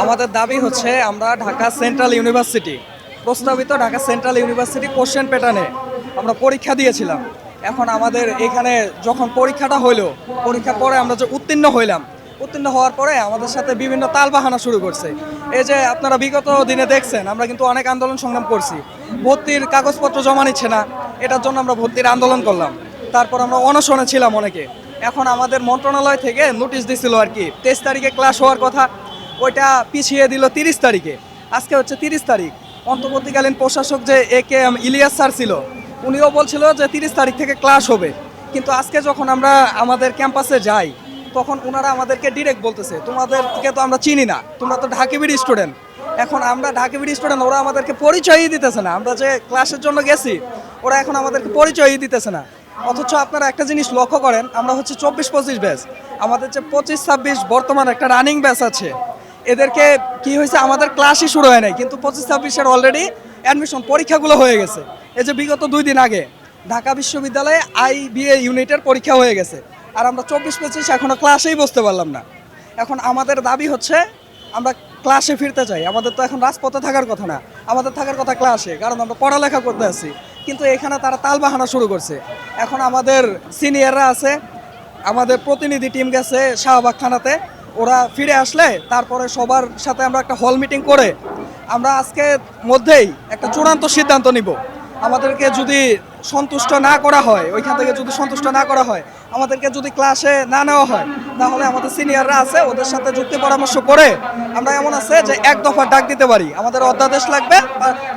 আমাদের দাবি হচ্ছে আমরা ঢাকা সেন্ট্রাল ইউনিভার্সিটি প্রস্তাবিত ঢাকা সেন্ট্রাল ইউনিভার্সিটি কোশ্চেন প্যাটার্নে আমরা পরীক্ষা দিয়েছিলাম। এখন আমাদের এখানে যখন পরীক্ষাটা হইলো, পরীক্ষার পরে আমরা যে উত্তীর্ণ হওয়ার পরে আমাদের সাথে বিভিন্ন তালবাহানা শুরু করছে। এই যে আপনারা বিগত দিনে দেখছেন আমরা কিন্তু অনেক আন্দোলন সংগ্রাম করছি, ভর্তির কাগজপত্র জমা নিচ্ছে না, এটার জন্য আমরা ভর্তির আন্দোলন করলাম। তারপর আমরা অনশনে ছিলাম অনেকে। এখন আমাদের মন্ত্রণালয় থেকে নোটিশ দিছিল আর কি 23 তারিখে ক্লাস হওয়ার কথা, ওইটা পিছিয়ে দিল 30 তারিখে। আজকে হচ্ছে 30 তারিখ। অন্তর্বর্তীকালীন প্রশাসক যে A.K.M. ইলিয়াস স্যার ছিল, উনিও বলছিল যে 30 তারিখ থেকে ক্লাস হবে। কিন্তু আজকে যখন আমরা আমাদের ক্যাম্পাসে যাই তখন ওনারা আমাদেরকে ডিরেক্ট বলতেছে তোমাদেরকে তো আমরা চিনি না, তোমরা তো ঢাকিবিড়ি স্টুডেন্ট। এখন আমরা ঢাকিবিড়ি স্টুডেন্ট, ওরা আমাদেরকে পরিচয়ই দিতেছে না। আমরা যে ক্লাসের জন্য গেছি ওরা এখন আমাদেরকে পরিচয়ই দিতেছে না। অথচ আপনারা একটা জিনিস লক্ষ্য করেন, আমরা হচ্ছে 24-25 ব্যাচ, আমাদের যে 25-26 বর্তমান একটা রানিং ব্যাচ আছে, এদেরকে কি হয়েছে আমাদের ক্লাসই শুরু হয় নাই, কিন্তু 25-26-এর অলরেডি অ্যাডমিশন পরীক্ষাগুলো হয়ে গেছে। এই যে বিগত 2 দিন আগে ঢাকা বিশ্ববিদ্যালয়ে IBA ইউনিটের পরীক্ষা হয়ে গেছে, আর আমরা 24-25 এখনো ক্লাসেই বসতে পারলাম না। এখন আমাদের দাবি হচ্ছে আমরা ক্লাসে ফিরতে চাই। আমাদের তো এখন রাজপথে থাকার কথা না, আমাদের থাকার কথা ক্লাসে, কারণ আমরা পড়ালেখা করতে আছি। কিন্তু এখানে তারা তালবাহানা শুরু করছে। এখন আমাদের সিনিয়ররা আছে, আমাদের প্রতিনিধি টিম গেছে শাহবাগ থানাতে, ওরা ফিরে আসলে তারপরে সবার সাথে আমরা একটা হল মিটিং করে আমরা আজকে মধ্যেই একটা চূড়ান্ত সিদ্ধান্ত নিব। আমাদেরকে যদি সন্তুষ্ট না করা হয়, ওইখান থেকে যদি সন্তুষ্ট না করা হয়, আমাদেরকে যদি ক্লাসে না নেওয়া হয়, তাহলে আমাদের সিনিয়ররা আছে ওদের সাথে যুক্তি পরামর্শ করে আমরা এমন আছে যে 1 দফা ডাক দিতে পারি, আমাদের অধ্যাদেশ লাগবে,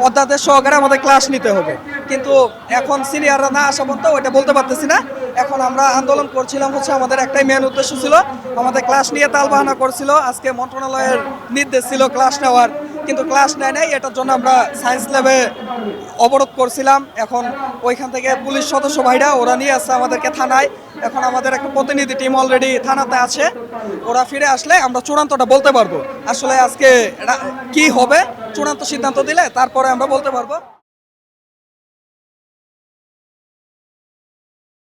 অধ্যাদেশ সহকারে আমাদের ক্লাস নিতে হবে। কিন্তু এখন সিনিয়ররা না আসা পর্যন্ত ওইটা বলতে পারতেছি না। এখন আমরা আন্দোলন করছিলাম হচ্ছে আমাদের একটাই মেন উদ্দেশ্য ছিল, আমাদের ক্লাস নিয়ে তালবাহানা করছিল। আজকে মন্ত্রণালয়ের নির্দেশ ছিল ক্লাস নেওয়ার, কিন্তু ক্লাস নেয় নাই। এটার জন্য আমরা সায়েন্স ল্যাবে অবরোধ করছিলাম। এখন ওইখান থেকে পুলিশ সদস্য ভাইরা ওরা নিয়ে আসছে আমাদেরকে থানায়। এখন আমাদের একটা প্রতিনিধি টিম অলরেডি থানাতে আছে, ওরা ফিরে আসলে আমরা চূড়ান্তটা বলতে পারবো। আসলে আজকে কি হবে চূড়ান্ত সিদ্ধান্ত দিলে তারপরে আমরা বলতে পারবো।